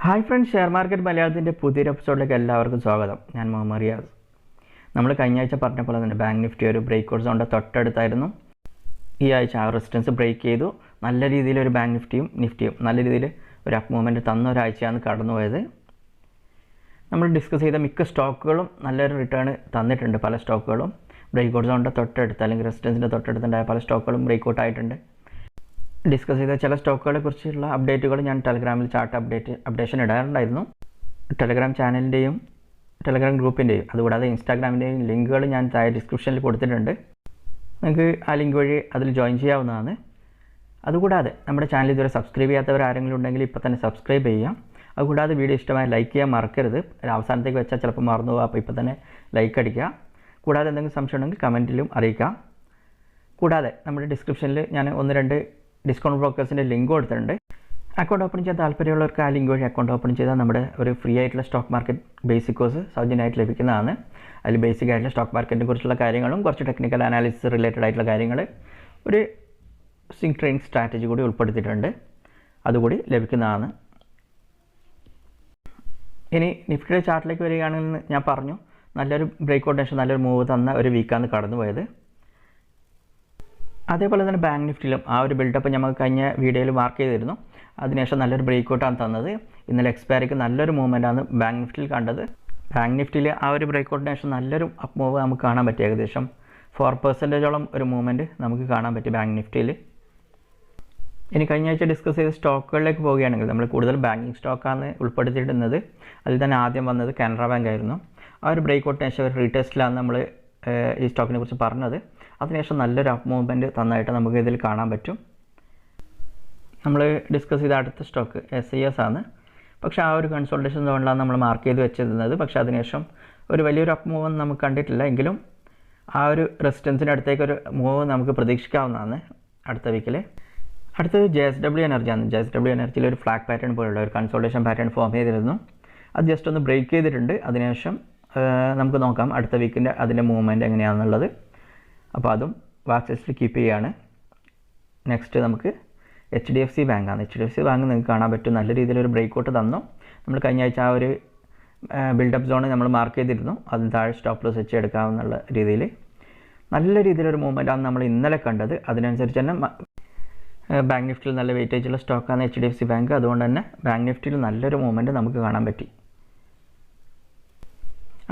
Hi friends, share market മലയാളത്തിൻ്റെ പുതിയൊരു എപ്പിസോഡിലേക്ക് എല്ലാവർക്കും സ്വാഗതം. ഞാൻ മുഹമ്മദ് റിയാസ്. നമ്മൾ കഴിഞ്ഞ ആഴ്ച പറഞ്ഞ പോലെ തന്നെ ബാങ്ക് നിഫ്റ്റി ഒരു ബ്രേക്ക് ഔട്ട് സോണിൻ്റെ തൊട്ടടുത്തായിരുന്നു. ഈ ആഴ്ച ആ റെസിസ്റ്റൻസ് ബ്രേക്ക് ചെയ്തു. നല്ല രീതിയിലൊരു ബാങ്ക് നിഫ്റ്റിയും നല്ല രീതിയിൽ ഒരു അപ്പ് മൂവ്മെൻറ്റ് തന്ന ഒരാഴ്ചയാണ് കടന്നുപോയത്. നമ്മൾ ഡിസ്കസ് ചെയ്ത മിക്ക സ്റ്റോക്കുകളും നല്ലൊരു റിട്ടേൺ തന്നിട്ടുണ്ട്. പല സ്റ്റോക്കുകളും ബ്രേക്ക് ഔട്ട് സോണിൻ്റെ തൊട്ടടുത്ത് അല്ലെങ്കിൽ റെസിസ്റ്റൻസിൻ്റെ തൊട്ടടുത്തുണ്ടായ പല സ്റ്റോക്കുകളും ബ്രേക്ക് ഔട്ട് ആയിട്ടുണ്ട്. ഡിസ്കസ് ചെയ്ത ചില സ്റ്റോക്കുകളെ കുറിച്ചുള്ള അപ്ഡേറ്റുകൾ ഞാൻ ടെലഗ്രാമിൽ ചാർട്ട് അപ്ഡേഷൻ ഇടാറുണ്ടായിരുന്നു. ടെലഗ്രാം ചാനലിൻ്റെയും ടെലഗ്രാം ഗ്രൂപ്പിൻ്റെയും അതുകൂടാതെ ഇൻസ്റ്റാഗ്രാമിൻ്റെയും ലിങ്കുകൾ ഞാൻ താഴെ ഡിസ്ക്രിപ്ഷനിൽ കൊടുത്തിട്ടുണ്ട്. നിങ്ങൾക്ക് ആ ലിങ്ക് വഴി അതിൽ ജോയിൻ ചെയ്യാവുന്നതാണ്. അതുകൂടാതെ നമ്മുടെ ചാനൽ ഇതുവരെ സബ്സ്ക്രൈബ് ചെയ്യാത്തവർ ആരെങ്കിലും ഉണ്ടെങ്കിൽ ഇപ്പോൾ തന്നെ സബ്സ്ക്രൈബ് ചെയ്യാം. അതുകൂടാതെ വീഡിയോ ഇഷ്ടമായി ലൈക്ക് ചെയ്യാൻ മറക്കരുത്. അവസാനത്തേക്ക് വെച്ചാൽ ചിലപ്പോൾ മറന്നു പോകുക, അപ്പോൾ ഇപ്പോൾ തന്നെ ലൈക്ക് അടിക്കുക. കൂടാതെ എന്തെങ്കിലും സംശയം ഉണ്ടെങ്കിൽ കമൻറ്റിലും അറിയിക്കാം. കൂടാതെ നമ്മുടെ ഡിസ്ക്രിപ്ഷനിൽ ഞാൻ 1-2 ഡിസ്കൗണ്ട് ബ്രോക്കേഴ്സിൻ്റെ ലിങ്ക് കൊടുത്തിട്ടുണ്ട്. അക്കൗണ്ട് ഓപ്പൺ ചെയ്യാൻ താല്പര്യമുള്ളവർക്ക് ആ ലിങ്ക് വഴി അക്കൗണ്ട് ഓപ്പൺ ചെയ്താൽ നമ്മുടെ ഒരു ഫ്രീ ആയിട്ടുള്ള സ്റ്റോക്ക് മാർക്കറ്റ് ബേസിക് കോഴ്സ് സൗജന്യമായിട്ട് ലഭിക്കുന്നതാണ്. അതിൽ ബേസിക് ആയിട്ടുള്ള സ്റ്റോക്ക് മാർക്കറ്റിനെ കുറിച്ചുള്ള കാര്യങ്ങളും കുറച്ച് ടെക്നിക്കൽ അനാലിസിസ് റിലേറ്റഡ് ആയിട്ടുള്ള കാര്യങ്ങൾ, ഒരു സ്വിംഗ് ട്രേഡിംഗ് സ്ട്രാറ്റജി കൂടി ഉൾപ്പെടുത്തിയിട്ടുണ്ട്. അതുകൂടി ലഭിക്കുന്നതാണ്. ഇനി നിഫ്റ്റിയുടെ ചാർട്ടിലേക്ക് വരികയാണെന്ന് ഞാൻ പറഞ്ഞു, നല്ലൊരു ബ്രേക്ക് ഔട്ട് ശേഷം നല്ലൊരു മൂവ് തന്ന ഒരു വീക്കാണ് കടന്നുപോയത്. അതേപോലെ തന്നെ ബാങ്ക് നിഫ്റ്റിയിലും ആ ഒരു ബിൽഡപ്പ് നമുക്ക് കഴിഞ്ഞ വീഡിയോയിൽ മാർക്ക് ചെയ്തിരുന്നു. അതിനുശേഷം നല്ലൊരു ബ്രേക്ക് ഔട്ടാണ് തന്നത്. ഇന്നലെ എക്സ്പയറിക്ക് നല്ലൊരു മൂവ്മെൻറ്റാണ് ബാങ്ക് നിഫ്റ്റിയിൽ കണ്ടത്. ബാങ്ക് നിഫ്റ്റിയിൽ ആ ഒരു ബ്രേക്ക് ഔട്ടിന് ശേഷം നല്ലൊരു അപ്പ് മൂവ് നമുക്ക് കാണാൻ പറ്റി. ഏകദേശം 4% ഒരു മൂവ്മെൻറ്റ് നമുക്ക് കാണാൻ പറ്റി ബാങ്ക് നിഫ്റ്റിയിൽ. ഇനി കഴിഞ്ഞ ആഴ്ച ഡിസ്കസ് ചെയ്ത സ്റ്റോക്കുകളിലേക്ക് പോവുകയാണെങ്കിൽ നമ്മൾ കൂടുതൽ ബാങ്കിങ് സ്റ്റോക്കാണ് ഉൾപ്പെടുത്തിയിടുന്നത്. അതിൽ തന്നെ ആദ്യം വന്നത് കാനറ ബാങ്ക് ആയിരുന്നു. ആ ഒരു ബ്രേക്ക് ഔട്ടിന് ശേഷം ഒരു റീടെസ്റ്റിലാണ് നമ്മൾ ഈ സ്റ്റോക്കിനെ കുറിച്ച് പറഞ്ഞത്. അതിനുശേഷം നല്ലൊരു അപ്പ് മൂവ്മെൻറ്റ് തന്നതായിട്ട് നമുക്ക് ഇതിൽ കാണാൻ പറ്റും. നമ്മൾ ഡിസ്കസ് ചെയ്ത അടുത്ത സ്റ്റോക്ക് SIS ആണ്. പക്ഷേ ആ ഒരു കൺസോൾട്ടേഷൻ സോണിലാണ് നമ്മൾ മാർക്ക് ചെയ്ത് വെച്ചിരുന്നത്. പക്ഷേ അതിനുശേഷം ഒരു വലിയൊരു അപ്പ് മൂവ് നമുക്ക് കണ്ടിട്ടില്ല. എങ്കിലും ആ ഒരു റെസിസ്റ്റൻസിൻ്റെ അടുത്തേക്കൊരു മൂവ് നമുക്ക് പ്രതീക്ഷിക്കാവുന്നതാണ് അടുത്ത വീക്കിൽ. അടുത്തത് JSW എനർജിയാണ്. JSW എനർജിയിൽ ഒരു ഫ്ലാഗ് പാറ്റേൺ പോലുള്ള ഒരു കൺസോൾട്ടേഷൻ പാറ്റേൺ ഫോം ചെയ്തിരുന്നു. അത് ജസ്റ്റ് ഒന്ന് ബ്രേക്ക് ചെയ്തിട്ടുണ്ട്. അതിനുശേഷം നമുക്ക് നോക്കാം അടുത്ത വീക്കിൻ്റെ അതിൻ്റെ മൂവ്മെൻറ്റ് എങ്ങനെയാണെന്നുള്ളത്. അപ്പോൾ അതും വാച്ച് ലിസ്റ്റിൽ കീപ്പ് ചെയ്യുകയാണ്. നെക്സ്റ്റ് നമുക്ക് HDFC ബാങ്കാണ്. HDFC ബാങ്ക് നിങ്ങൾക്ക് കാണാൻ പറ്റും, നല്ല രീതിയിലൊരു ബ്രേക്ക് ഔട്ട് തന്നു. നമ്മൾ കഴിഞ്ഞ ആഴ്ച ആ ഒരു ബിൽഡപ്പ് സോൺ നമ്മൾ മാർക്ക് ചെയ്തിരുന്നു. അതിന് താഴെ സ്റ്റോപ്പ് ലോസ് വെച്ച് എടുക്കാമെന്നുള്ള രീതിയിൽ നല്ല രീതിയിലൊരു മൂവ്മെൻറ്റാണ് നമ്മൾ ഇന്നലെ കണ്ടത്. അതിനനുസരിച്ച് തന്നെ ബാങ്ക് നിഫ്റ്റിയിൽ നല്ല വെയിറ്റേജുള്ള സ്റ്റോക്കാണ് HDFC ബാങ്ക്. അതുകൊണ്ട് തന്നെ ബാങ്ക് നിഫ്റ്റിയിൽ നല്ലൊരു മൂവ്മെൻറ്റ് നമുക്ക് കാണാൻ പറ്റി.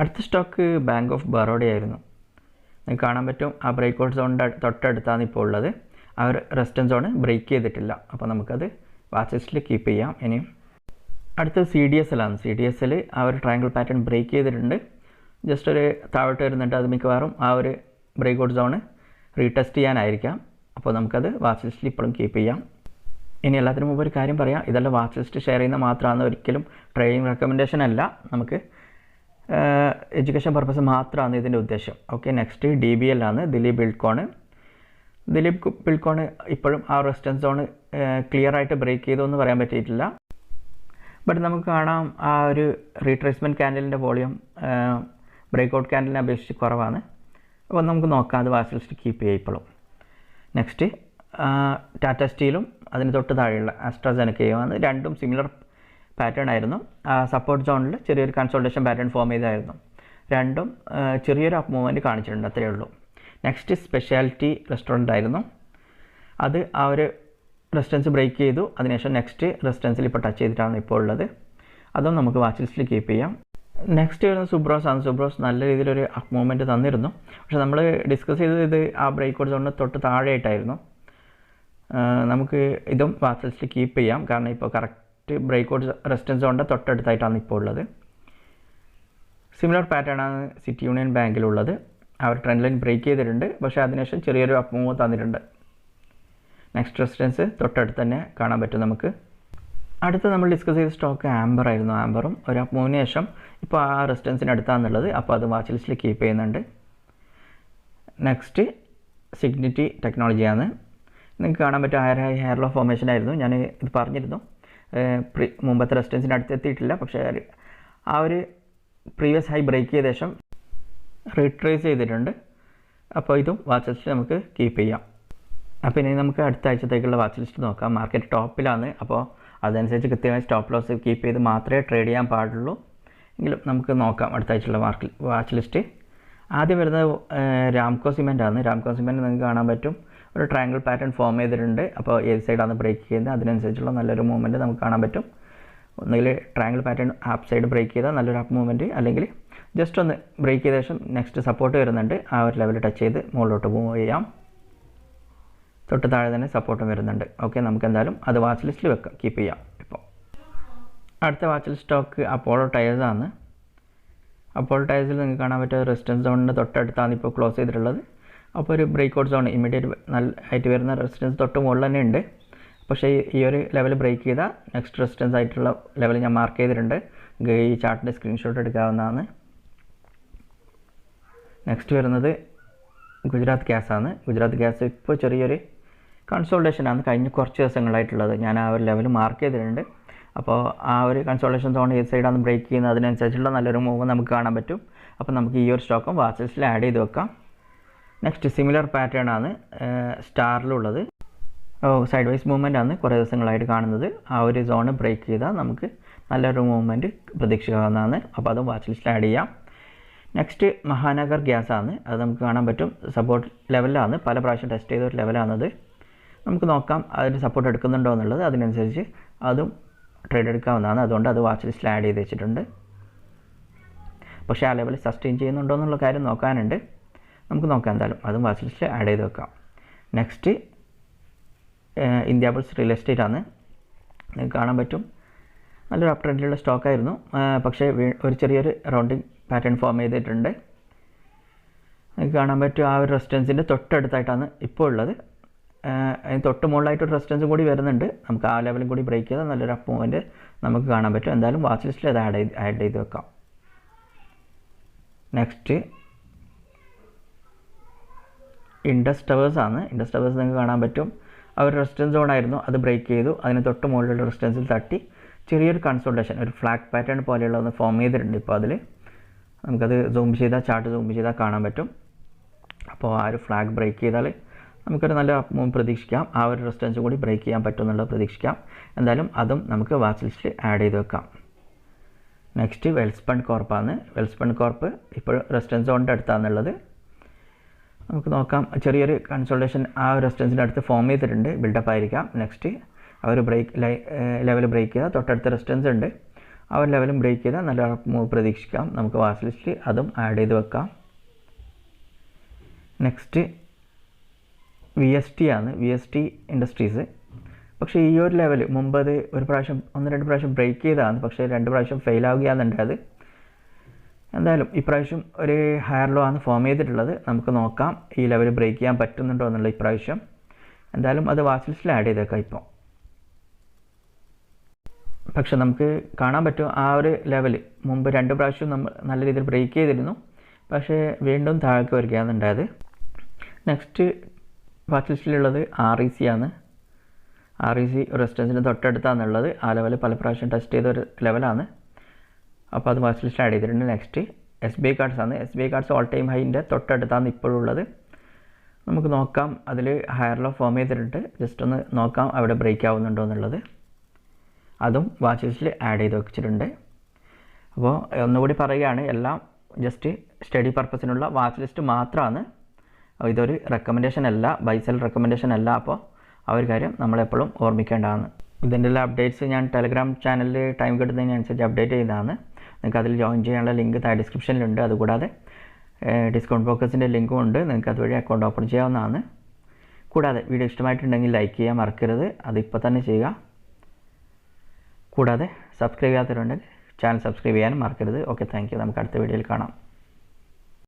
അടുത്ത സ്റ്റോക്ക് ബാങ്ക് ഓഫ് ബറോഡ ആയിരുന്നു. നിങ്ങൾക്ക് കാണാൻ പറ്റും ആ ബ്രേക്ക് ഔട്ട് സോണിൻ്റെ തൊട്ടടുത്താണ് ഇപ്പോൾ ഉള്ളത്. ആ ഒരു റെസിസ്റ്റൻസ് സോൺ ബ്രേക്ക് ചെയ്തിട്ടില്ല. അപ്പോൾ നമുക്കത് വാച്ച് ലിസ്റ്റിൽ കീപ്പ് ചെയ്യാം. ഇനിയും അടുത്തത് CDSL ആണ്. CDSL ആ ഒരു ട്രയാങ്കിൾ പാറ്റേൺ ബ്രേക്ക് ചെയ്തിട്ടുണ്ട്. ജസ്റ്റ് ഒരു താഴോട്ട് വരുന്നുണ്ട്. അത് മിക്കവാറും ആ ഒരു ബ്രേക്ക് ഔട്ട് സോൺ റീടെസ്റ്റ് ചെയ്യാനായിരിക്കാം. അപ്പോൾ നമുക്കത് വാച്ച് ലിസ്റ്റിൽ ഇപ്പോഴും കീപ്പ് ചെയ്യാം. ഇനി എല്ലാത്തിനും മുമ്പ് ഒരു കാര്യം പറയാം, ഇതെല്ലാം വാച്ച് ലിസ്റ്റ് ഷെയർ ചെയ്യുന്ന മാത്രമാണ്, ഒരിക്കലും ട്രേഡിംഗ് റെക്കമെൻഡേഷൻ അല്ല. നമുക്ക് എഡ്യൂക്കേഷൻ പർപ്പസ് മാത്രമാണ് ഇതിൻ്റെ ഉദ്ദേശം. ഓക്കെ, നെക്സ്റ്റ് DBL ആണ്. ദിലീപ് ബിൽഡ്കോൺ ഇപ്പോഴും ആ റെസിസ്റ്റൻസ് സോൺ ക്ലിയർ ആയിട്ട് ബ്രേക്ക് ചെയ്തു എന്ന് പറയാൻ പറ്റിയിട്ടില്ല. ബട്ട് നമുക്ക് കാണാം ആ ഒരു റീട്രേസ്മെൻറ്റ് ക്യാൻഡലിൻ്റെ വോളിയം ബ്രേക്ക് ഔട്ട് ക്യാൻഡലിനെ അപേക്ഷിച്ച് കുറവാണ്. അപ്പോൾ നമുക്ക് നോക്കാം, അത് വാച്ച് ലിസ്റ്റ് കീപ്പ് ചെയ്യുക ഇപ്പോഴും. നെക്സ്റ്റ് ടാറ്റ സ്റ്റീലും അതിന് തൊട്ട് താഴെയുള്ള ആസ്ട്രാസെനക്കയുമാണ്. രണ്ടും സിമിലർ പാറ്റേൺ ആയിരുന്നു. സപ്പോർട്ട് സോണിൽ ചെറിയൊരു കൺസോൾട്ടേഷൻ പാറ്റേൺ ഫോം ചെയ്തായിരുന്നു. രണ്ടും ചെറിയൊരു അപ്പ് മൂവ്മെൻറ്റ് കാണിച്ചിട്ടുണ്ട്, അത്രയേ ഉള്ളൂ. നെക്സ്റ്റ് സ്പെഷ്യാലിറ്റി റെസ്റ്റോറൻ്റ് ആയിരുന്നു. അത് ആ ഒരു റെസിസ്റ്റൻസ് ബ്രേക്ക് ചെയ്തു. അതിനുശേഷം നെക്സ്റ്റ് റെസിസ്റ്റൻസിൽ ഇപ്പോൾ ടച്ച് ചെയ്തിട്ടാണ് ഇപ്പോൾ ഉള്ളത്. അതും നമുക്ക് വാച്ച് ലിസ്റ്റിൽ കീപ്പ് ചെയ്യാം. നെക്സ്റ്റ് വരുന്നത് സുബ്രോസ് ആണ്. സുബ്രോസ് നല്ല രീതിയിലൊരു അപ്പ് മൂവ്മെൻറ്റ് തന്നിരുന്നു. പക്ഷേ നമ്മൾ ഡിസ്കസ് ചെയ്തത് ഇത് ആ ബ്രേക്ക് ഔട്ട് സോണിന് തൊട്ട് താഴെയായിട്ടായിരുന്നു. നമുക്ക് ഇതും വാച്ച് ലിസ്റ്റിൽ കീപ്പ് ചെയ്യാം. കാരണം ഇപ്പോൾ കറക്റ്റ് ബ്രേക്ക് ഔട്ട് റെസിസ്റ്റൻസ് സോണിൻ്റെ തൊട്ടടുത്തായിട്ടാണ് ഇപ്പോൾ ഉള്ളത്. സിമിലർ പാറ്റേൺ ആണ് സിറ്റി യൂണിയൻ ബാങ്കിലുള്ളത്. ആ ഒരു ട്രെൻഡ് ലൈൻ ബ്രേക്ക് ചെയ്തിട്ടുണ്ട്. പക്ഷേ അതിനുശേഷം ചെറിയൊരു അപ്പ് മൂവ് തന്നിട്ടുണ്ട്. നെക്സ്റ്റ് റെസിസ്റ്റൻസ് തൊട്ടടുത്ത് തന്നെ കാണാൻ പറ്റും നമുക്ക്. അടുത്ത് നമ്മൾ ഡിസ്കസ് ചെയ്ത സ്റ്റോക്ക് ആംബർ ആയിരുന്നു. ആംബറും ഒരു അപ്പ് മൂവിന് ശേഷം ഇപ്പോൾ ആ റെസിസ്റ്റൻസിന് അടുത്താണെന്നുള്ളത്. അപ്പോൾ അത് വാച്ച് ലിസ്റ്റിൽ കീപ്പ് ചെയ്യുന്നുണ്ട്. നെക്സ്റ്റ് സിഗ്നിറ്റി ടെക്നോളജിയാണ്. നിങ്ങൾക്ക് കാണാൻ പറ്റും ഹയർ ലോ ഫോർമേഷൻ ആയിരുന്നു. ഞാൻ ഇത് പറഞ്ഞിരുന്നു, മുമ്പത്തെ റെസിസ്റ്റൻസിൻ്റെ അടുത്ത് എത്തിയിട്ടില്ല. പക്ഷേ ആ ഒരു പ്രീവിയസ് ഹൈ ബ്രേക്ക് ചെയ്ത ശേഷം റീട്രേസ് ചെയ്തിട്ടുണ്ട്. അപ്പോൾ ഇതും വാച്ച് ലിസ്റ്റ് നമുക്ക് കീപ്പ് ചെയ്യാം. അപ്പോൾ ഇനി നമുക്ക് അടുത്ത ആഴ്ചത്തേക്കുള്ള വാച്ച് ലിസ്റ്റ് നോക്കാം. മാർക്കറ്റ് ടോപ്പിലാണ്. അപ്പോൾ അതനുസരിച്ച് കൃത്യമായി സ്റ്റോപ്പ് ലോസ് കീപ്പ് ചെയ്ത് മാത്രമേ ട്രേഡ് ചെയ്യാൻ പാടുള്ളൂ. എങ്കിലും നമുക്ക് നോക്കാം അടുത്ത ആഴ്ചയുള്ള വാച്ച് ലിസ്റ്റ്. ആദ്യം വരുന്നത് രാംകോ സിമെൻ്റ് ആണ്. രാംകോ സിമെൻ്റ് നിങ്ങൾക്ക് കാണാൻ പറ്റും ഒരു ട്രയാങ്കിൾ പാറ്റേൺ ഫോം ചെയ്തിട്ടുണ്ട്. അപ്പോൾ ഏത് സൈഡാണ് ബ്രേക്ക് ചെയ്യുന്നത് അതിനനുസരിച്ചുള്ള നല്ലൊരു മൂവ്മെൻറ്റ് നമുക്ക് കാണാൻ പറ്റും. ഒന്നുകിൽ triangle pattern upside break ചെയ്താൽ നല്ലൊരു അപ്പ് മൂവ്മെൻറ്റ്, അല്ലെങ്കിൽ ജസ്റ്റ് ഒന്ന് ബ്രേക്ക് ചെയ്ത ശേഷം നെക്സ്റ്റ് സപ്പോർട്ട് വരുന്നുണ്ട്, ആ ഒരു ലെവൽ ടച്ച് ചെയ്ത് മുകളിലോട്ട് മൂവ് ചെയ്യാം. തൊട്ട് താഴെ തന്നെ സപ്പോർട്ടും വരുന്നുണ്ട്. ഓക്കെ, നമുക്ക് എന്തായാലും അത് വാച്ച് ലിസ്റ്റിൽ വെക്കാം, കീപ്പ് ചെയ്യാം. ഇപ്പോൾ അടുത്ത watch list stock Apollo tyres ആണ്. അപ്പോളോ ടയേഴ്സിൽ നിങ്ങൾക്ക് കാണാൻ പറ്റുക റെസിസ്റ്റൻസ് സോണിൻ്റെ തൊട്ടടുത്താണ് ഇപ്പോൾ ക്ലോസ് ചെയ്തിട്ടുള്ളത്. അപ്പോൾ ഒരു ബ്രേക്ക് ഔട്ട് സോൺ ഇമ്മീഡിയറ്റ് നല്ല ആയിട്ട് വരുന്ന റെസിസ്റ്റൻസ് തൊട്ട് മുകളിൽ തന്നെ ഉണ്ട്. പക്ഷേ ഈ ഒരു ലെവൽ ബ്രേക്ക് ചെയ്താൽ നെക്സ്റ്റ് റെസിസ്റ്റൻസ് ആയിട്ടുള്ള ലെവൽ ഞാൻ മാർക്ക് ചെയ്തിട്ടുണ്ട്. ഈ ചാർട്ടിൻ്റെ സ്ക്രീൻഷോട്ട് എടുക്കാവുന്നതാണ്. നെക്സ്റ്റ് വരുന്നത് ഗുജറാത്ത് ഗ്യാസ് ആണ്. ഗുജറാത്ത് ഗ്യാസ് ഇപ്പോൾ ചെറിയൊരു കൺസോൾട്ടേഷനാണ് കഴിഞ്ഞ കുറച്ച് ദിവസങ്ങളായിട്ടുള്ളത്. ഞാൻ ആ ഒരു ലെവൽ മാർക്ക് ചെയ്തിട്ടുണ്ട്. അപ്പോൾ ആ ഒരു കൺസോൾട്ടേഷൻ സോൺ ഏത് സൈഡാണ് ബ്രേക്ക് ചെയ്യുന്നത് അതിനനുസരിച്ചുള്ള നല്ലൊരു മൂവ് നമുക്ക് കാണാൻ പറ്റും. അപ്പോൾ നമുക്ക് ഈ ഒരു സ്റ്റോക്കും വാച്ച് ലിസ്റ്റിൽ ആഡ് ചെയ്ത് വെക്കാം. നെക്സ്റ്റ് സിമിലർ പാറ്റേൺ ആണ് സ്റ്റാറിലുള്ളത്. സൈഡ് വൈസ് മൂവ്മെൻ്റ് ആണ് കുറേ ദിവസങ്ങളായിട്ട് കാണുന്നത്. ആ ഒരു സോണ് ബ്രേക്ക് ചെയ്താൽ നമുക്ക് നല്ലൊരു മൂവ്മെൻറ്റ് പ്രതീക്ഷിക്കാവുന്നതാണ്. അപ്പോൾ അതും വാച്ച് ലിസ്റ്റിൽ ആഡ് ചെയ്യാം. നെക്സ്റ്റ് മഹാനഗർ ഗ്യാസ് ആണ്. അത് നമുക്ക് കാണാൻ പറ്റും സപ്പോർട്ട് ലെവലിലാണ്, പല പ്രാവശ്യം ടെസ്റ്റ് ചെയ്ത ഒരു ലെവലാണത്. നമുക്ക് നോക്കാം അതിന് സപ്പോർട്ട് എടുക്കുന്നുണ്ടോ എന്നുള്ളത്. അതിനനുസരിച്ച് അതും ട്രേഡ് എടുക്കാവുന്നതാണ്. അതുകൊണ്ട് അത് വാച്ച് ലിസ്റ്റിൽ ആഡ് ചെയ്ത് വെച്ചിട്ടുണ്ട്. പക്ഷേ ആ ലെവൽ സസ്റ്റെയിൻ ചെയ്യുന്നുണ്ടോ എന്നുള്ള കാര്യം നോക്കാനുണ്ട്. നമുക്ക് നോക്കാം എന്തായാലും അതും വാച്ച് ലിസ്റ്റിൽ ആഡ് ചെയ്ത് വെക്കാം. Next India bulls real estate ആണ്. നിങ്ങൾക്ക് കാണാൻ പറ്റും നല്ലൊരു അപ്പ് ട്രെൻഡിലുള്ള സ്റ്റോക്കായിരുന്നു. പക്ഷേ ഒരു ചെറിയൊരു റൗണ്ടിങ് പാറ്റേൺ ഫോം ചെയ്തിട്ടുണ്ട്. നിങ്ങൾക്ക് കാണാൻ പറ്റും ആ ഒരു റെസിസ്റ്റൻസിൻ്റെ തൊട്ടടുത്തായിട്ടാണ് ഇപ്പോൾ ഉള്ളത്. അതിന് തൊട്ട് മുകളിലായിട്ടൊരു റെസിസ്റ്റൻസും കൂടി വരുന്നുണ്ട്. നമുക്ക് ആ ലെവലും കൂടി ബ്രേക്ക് ചെയ്താൽ നല്ലൊരു അപ്പ് മൂവ്മെൻറ്റ് നമുക്ക് കാണാൻ പറ്റും. എന്തായാലും വാച്ച് ലിസ്റ്റിൽ അത് ആഡ് ചെയ്ത് വെക്കാം. നെക്സ്റ്റ് ഇൻഡസ് ടവേഴ്സ് ആണ്. ഇൻഡസ് ടവേഴ്സ് നിങ്ങൾക്ക് കാണാൻ പറ്റും ആ ഒരു റെസിസ്റ്റൻസ് സോണായിരുന്നു, അത് ബ്രേക്ക് ചെയ്തു. അതിന് തൊട്ട് മുകളിലുള്ള റെസിസ്റ്റൻസിൽ തട്ടി ചെറിയൊരു കൺസോൾട്ടേഷൻ ഒരു ഫ്ലാഗ് പാറ്റേൺ പോലെയുള്ള ഒന്ന് ഫോം ചെയ്തിട്ടുണ്ട്. ഇപ്പോൾ അതിൽ നമുക്കത് ചാർട്ട് സൂം ചെയ്താൽ കാണാൻ പറ്റും. അപ്പോൾ ആ ഒരു ഫ്ലാഗ് ബ്രേക്ക് ചെയ്താൽ നമുക്കൊരു നല്ല മൂവ് പ്രതീക്ഷിക്കാം. ആ ഒരു റെസിസ്റ്റൻസ് കൂടി ബ്രേക്ക് ചെയ്യാൻ പറ്റുമെന്നുള്ളത് പ്രതീക്ഷിക്കാം. എന്തായാലും അതും നമുക്ക് വാച്ച് ലിസ്റ്റിൽ ആഡ് ചെയ്ത് വെക്കാം. നെക്സ്റ്റ് വെൽസ്പൺ കോർപ്പാണ്. വെൽസ്പൺ കോർപ്പ് ഇപ്പോൾ റെസിസ്റ്റൻസ് സോണിൻ്റെ അടുത്താണുള്ളത്. നമുക്ക് നോക്കാം ചെറിയൊരു കൺസോൾട്ടേഷൻ ആ റെസിസ്റ്റൻസിൻ്റെ അടുത്ത് ഫോം ചെയ്തിട്ടുണ്ട്, ബിൽഡപ്പ് ആയിരിക്കാം. നെക്സ്റ്റ് ആ ഒരു ലെവൽ ബ്രേക്ക് ചെയ്താൽ തൊട്ടടുത്ത റെസിസ്റ്റൻസ് ഉണ്ട്, ആ ഒരു ലെവലും ബ്രേക്ക് ചെയ്താൽ നല്ല മൂവ് പ്രതീക്ഷിക്കാം. നമുക്ക് വാച്ച് ലിസ്റ്റിൽ അതും ആഡ് ചെയ്ത് വെക്കാം. നെക്സ്റ്റ് VST ആണ്. VST industries. പക്ഷേ ഈ ഒരു ലെവൽ മുമ്പ് അത് ഒരു പ്രാവശ്യം 1-2 പ്രാവശ്യം ബ്രേക്ക് ചെയ്തതാണ്. പക്ഷേ 2 പ്രാവശ്യം ഫെയിൽ ആവുകയാണെന്നുണ്ട്. എന്തായാലും ഇപ്രാവശ്യം ഒരു ഹയർ ലോ ആണ് ഫോം ചെയ്തിട്ടുള്ളത്. നമുക്ക് നോക്കാം ഈ ലെവൽ ബ്രേക്ക് ചെയ്യാൻ പറ്റുന്നുണ്ടോ എന്നുള്ള ഇപ്രാവശ്യം. എന്തായാലും അത് വാച്ച് ലിസ്റ്റിൽ ആഡ് ചെയ്തേക്കാം ഇപ്പോൾ. പക്ഷെ നമുക്ക് കാണാൻ പറ്റും ആ ഒരു ലെവൽ മുമ്പ് 2 പ്രാവശ്യം നമ്മൾ നല്ല രീതിയിൽ ബ്രേക്ക് ചെയ്തിരുന്നു. പക്ഷേ വീണ്ടും താഴേക്ക് വരികയാണെന്നുണ്ടായത്. നെക്സ്റ്റ് വാച്ച് ലിസ്റ്റിലുള്ളത് REC ആണ്. REC റെസിസ്റ്റൻസിന് തൊട്ടടുത്താണുള്ളത്. ആ ലെവൽ പല പ്രാവശ്യം ടെസ്റ്റ് ചെയ്ത ഒരു ലെവലാണ്. അപ്പോൾ അത് വാച്ച് ലിസ്റ്റ് ആഡ് ചെയ്തിട്ടുണ്ട്. നെക്സ്റ്റ് SBI കാർഡ്സ് ആണ്. SBI കാർഡ്സ് ഓൾ ടൈം ഹൈൻ്റെ തൊട്ടടുത്താണ് ഇപ്പോഴുള്ളത്. നമുക്ക് നോക്കാം അതിൽ ഹയർ ലോ ഫോം ചെയ്തിട്ടുണ്ട്. ജസ്റ്റ് ഒന്ന് നോക്കാം അവിടെ ബ്രേക്ക് ആവുന്നുണ്ടോ എന്നുള്ളത്. അതും വാച്ച് ലിസ്റ്റിൽ ആഡ് ചെയ്ത് വെച്ചിട്ടുണ്ട്. അപ്പോൾ ഒന്നുകൂടി പറയുകയാണ്, എല്ലാം ജസ്റ്റ് സ്റ്റഡി പർപ്പസിനുള്ള വാച്ച് ലിസ്റ്റ് മാത്രമാണ്. ഇതൊരു റെക്കമെൻഡേഷൻ അല്ല, ബൈ സെൽ റെക്കമെൻഡേഷൻ അല്ല. അപ്പോൾ ആ ഒരു കാര്യം നമ്മളെപ്പോഴും ഓർമ്മിക്കേണ്ടതാണ്. ഇതിൻ്റെ എല്ലാ അപ്ഡേറ്റ്സ് ഞാൻ ടെലഗ്രാം ചാനലിൽ ടൈം കിട്ടുന്നതിനനുസരിച്ച് അപ്ഡേറ്റ് ചെയ്യുന്നതാണ്. നിങ്ങൾക്ക് അതിൽ ജോയിൻ ചെയ്യാനുള്ള ലിങ്ക് താഴെ ഡിസ്ക്രിപ്ഷനിലുണ്ട്. അതുകൂടാതെ ഡിസ്കൗണ്ട് ബ്രോക്കേഴ്സിൻ്റെ ലിങ്കും ഉണ്ട്, നിങ്ങൾക്ക് അതുവഴി അക്കൗണ്ട് ഓപ്പൺ ചെയ്യാവുന്നതാണ്. കൂടാതെ വീഡിയോ ഇഷ്ടമായിട്ടുണ്ടെങ്കിൽ ലൈക്ക് ചെയ്യാൻ മറക്കരുത്, അതിപ്പോൾ തന്നെ ചെയ്യുക. കൂടാതെ സബ്സ്ക്രൈബ് ചെയ്യാത്തവരുണ്ടെങ്കിൽ ചാനൽ സബ്സ്ക്രൈബ് ചെയ്യാനും മറക്കരുത്. Okay, thank you. നമുക്ക് അടുത്ത വീഡിയോയിൽ കാണാം.